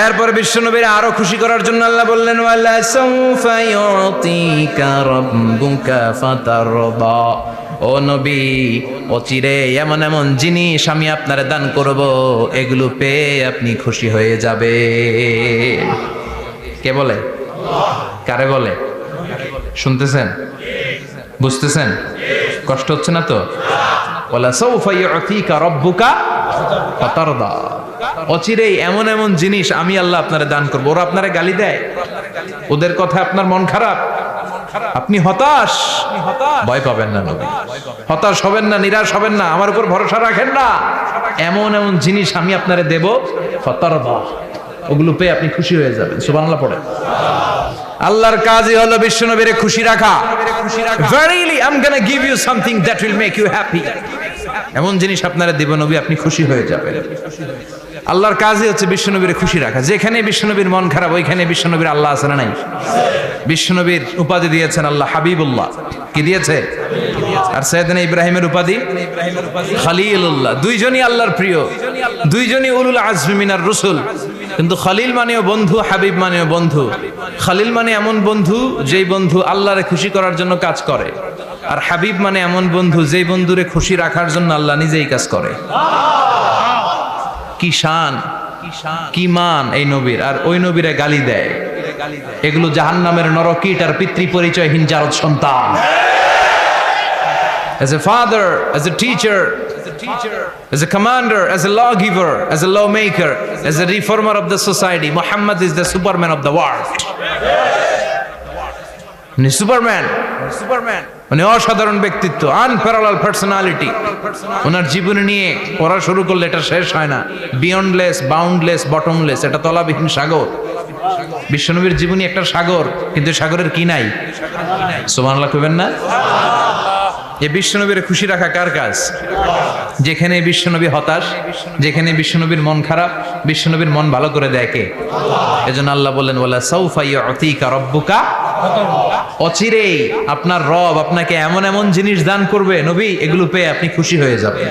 এরপর বিশ্বনবীর আরো খুশি করার জন্য আল্লাহ বললেন ওয়ালা সাউফা ইউতিকা রাব্বুকা ফাতারদা। ও নবী, অচিরে এমন এমন জিনিস আমি আপনারে দান করব, এগুলো পেয়ে আপনি খুশি হয়ে যাবে। কে বলে? কারে বলে? শুনতেছেন? বুঝতেছেন? কষ্ট হচ্ছে না তো? ওয়ালা সাউফা ইউতিকা রাব্বুকা ফাতারদা। অচিরেই এমন এমন জিনিস আমি আল্লাহ আপনারে দান করবো। ওরা আপনারে গালি দেয়, ওদের কথা আপনার মন খারাপ, আপনি হতাশ, ভয় পাবেন না নবী, হতাশ হবেন না, নিরাশ হবেন না, আমার উপর ভরসা রাখেন না। এমন এমন জিনিস আমি আপনারে দেব, ফাতারদা, ওগুলো পেয়ে আপনি খুশি হয়ে যাবেন। সুবহানাল্লাহ পড়ে। আল্লাহর কাজই হলো বিশ্বনবীরে খুশি রাখা। Verily I'm gonna give you something that will make you happy. এমন জিনিস আপনারা দিব নবী, আপনি খুশি হয়ে যাবেন। আল্লাহর কাজই হচ্ছে বিশ্বনবীরে খুশি রাখা। যেখানে বিশ্বনবীর মন খারাপ, ওইখানে বিশ্বনবীর আল্লাহ আছে না নাই? বিশ্বনবীর উপাধি দিয়েছেন আল্লাহ হাবিবুল্লাহ। কি দিয়েছে? আর সাইয়েদনা ইব্রাহিমের উপাধি খলিলুল্লাহ। দুইজনই আল্লাহর প্রিয়, দুইজনই উলুল আজমি মিনার রাসূল। কিন্তু খলিল মানেও বন্ধু, হাবিব মানেও বন্ধু। খলিল মানে এমন বন্ধু যেই বন্ধু আল্লাহরে খুশি করার জন্য কাজ করে, আর হাবিব মানে এমন বন্ধু যেই বন্ধুরে খুশি রাখার জন্য আল্লাহ নিজেই কাজ করে। কি শান, কি মান এই নবীর! আর ওই নবীরে গালি দেয়। এগুলো জাহান্নামের নরকীট আর পিতৃ পরিচয়হীন জারদ সন্তান। As a father, as a teacher, as a commander, as a lawgiver, as a lawmaker, as a reformer of the society, Muhammad is the Superman of the world. Superman, মানে অসাধারণ ব্যক্তিত্ব, আনপ্যারালাল পার্সোনালিটি। ওনার জীবনী নিয়ে পড়া শুরু করলে এটা শেষ হয় না। বিয়ন্ডলেস, বাউন্ডলেস, বটমলেস, এটা তলাবিহীন সাগর। বিশ্বনবীর জীবনী একটা সাগর, কিন্তু সাগরের কি নাই? সুবহানাল্লাহ কইবেন না? এই বিশ্বনবীর খুশি রাখা কার কাজ? যেখানে বিশ্বনবী হতাশ, যেখানে বিশ্বনবীর মন খারাপ, বিশ্বনবীর মন ভালো করে দেয় কে? এজন্য আল্লাহ বললেন ওয়ালা সাউফা ইউতিকা রাব্বুকা। অচিরেই আপনার রব আপনাকে এমন এমন জিনিস দান করবে নবী, এগুলো পেয়ে আপনি খুশি হয়ে যাবেন।